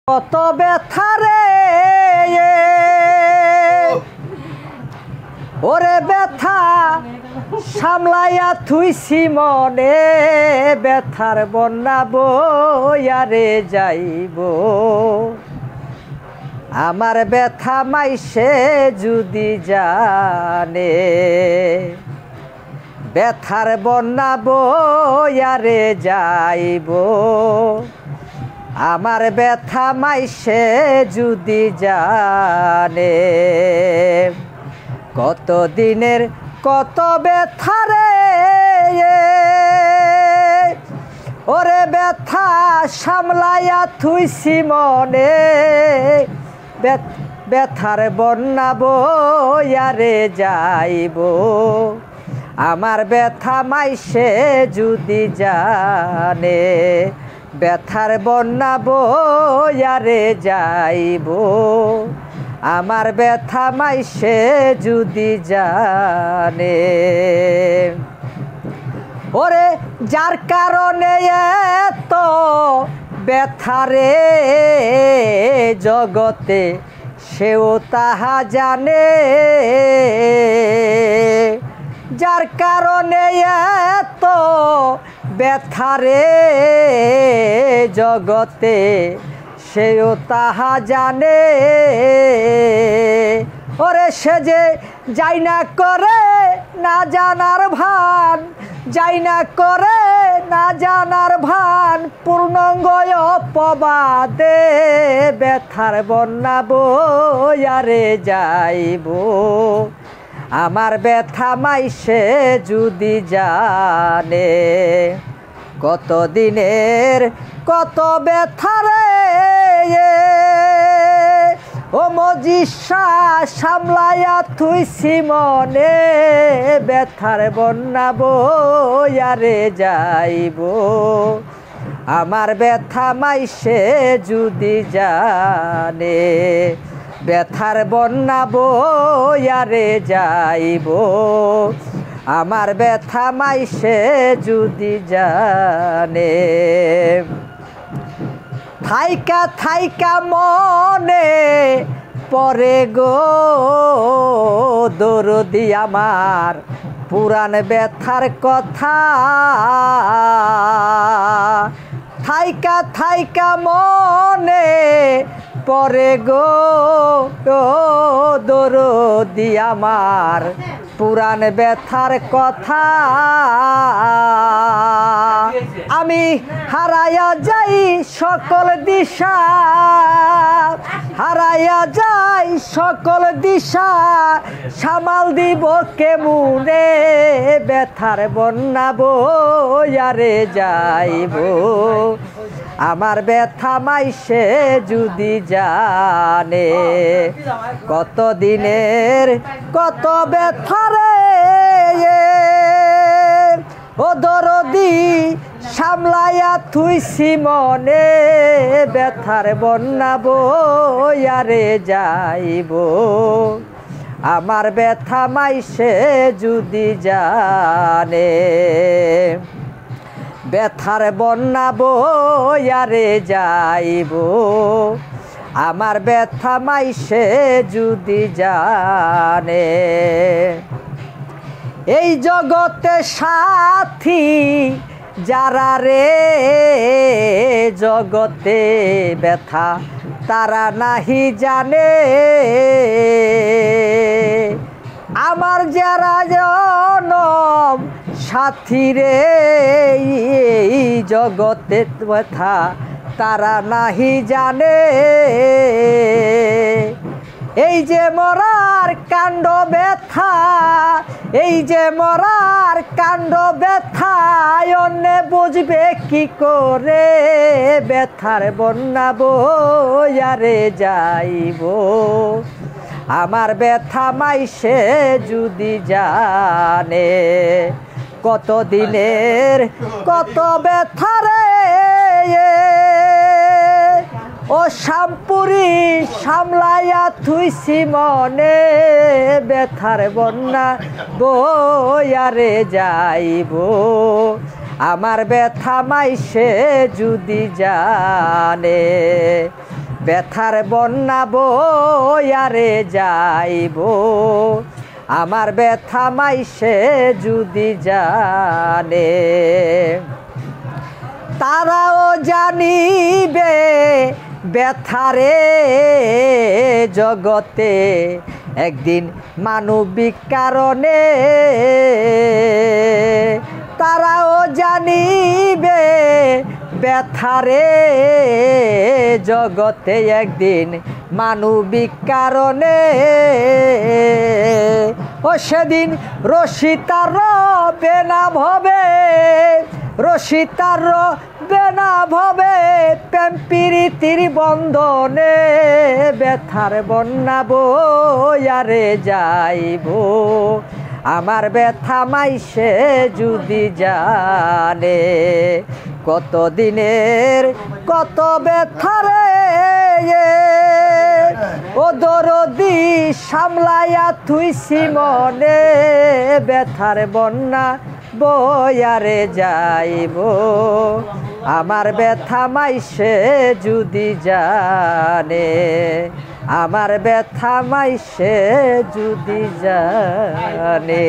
কত ব্যথা রে ওরে ব্যথা সামলাইয়া থুইছি মনে ব্যথার বন্যা বইয়ারে যাইব আমার ব্যথা মাইসে যদি জানে ব্যথার বন্যা বইয়ারে যাইব আমার ব্যথা মাইসে যদি জানে কত দিনের কত ব্যথা রে ওরে ব্যথা সামলাইয়া থুইছি মনে ব্যথার বন্যা বইয়ারে যাইব আমার ব্যথা মাইসে যদি জানে ব্যথার বন্যা বইয়ারে যাইব আমার ব্যথা মাইসে যদি জানে ওরে যার কারণে এত ব্যথারে জগতে সেও তাহা জানে যার কারণে এত ব্যথারে জগতে সেও তাহা জানে ওরে সে যে যাই না করে না জানার ভান যাই না করে না জানার ভান পূর্ণাঙ্গ অপবাদে ব্যথার বন্যা বইয়ারে যাইব আমার ব্যথা মাইসে যদি জানে কত দিনের কত ব্যথা রে ও মজিষা সামলাইয়া থুইছি মনে ব্যথার বন্যা বইয়ারে যাইব আমার ব্যথা মাইসে যদি জানে ব্যথার বন্যা বইয়ারে যাইব আমার ব্যথা মাইসে যদি জানে থাইকা থাইকা মনে পরে গো দরদি আমার পুরাণ ব্যথার কথা থাইকা থাইকা মনে পরে গো দরদি আমার পুরাণ ব্যথার কথা আমি হারাইয়া যাই সকল দিশা হারাইয়া যাই সকল দিশা সামাল দিব কেমনে ব্যথার বন্যা বইয়ারে যাইব আমার ব্যথা মাইসে যদি জানে কত দিনের কত ব্যথা রে ও দরদি সামলাইয়া থুইছি মনে ব্যথার বন্যা বইয়ারে যাইব আমার ব্যথা মাইসে যদি জানে ব্যথার বন্যা বইয়ারে যাইব আমার ব্যথা মাইসে যদি জানে এই জগতে সাথী যারা রে জগতে ব্যথা তারা নাহি জানে আমার যারা জনম সাথী রে জগতে ব্যথা তারা নাহি জানে এই যে মরার কাণ্ড ব্যথা এই যে মরার কাণ্ড ব্যথা অন্য বুঝবে কি করে ব্যথার বন্যা বইয়ারে যাইব আমার ব্যথা মাইসে যদি জানে কত দিনের কত ব্যথা রে ও শামপুরি সামলাইয়া থুইছি মনে ব্যথার বন্যা বইয়ারে যাইব আমার ব্যথা মাইসে যদি জানে ব্যথার বন্যা বয়ারে যাইব আমার ব্যথা মাইসে যদি জানে তারাও জানিবে ব্যথারে জগতে একদিন মানবিক কারণে তারাও জানিবে ব্যথারে জগতে একদিন মানবিক কারণে ও সেদিন রসিতার রবে না ভবে রসিতার রবে না ভবে প্রেম প্রীতির বন্ধনে ব্যথার বন্যা বয়ারে যাইব আমার ব্যথা মাইসে যদি জানে কত দিনের কত ব্যথারে ও দরদি সামলাইয়া থুইছি মনে ব্যথার বন্যা বয়ারে যাইব আমার ব্যথা মাইসে যদি জানে আমার ব্যথা মাইসে যদি জানে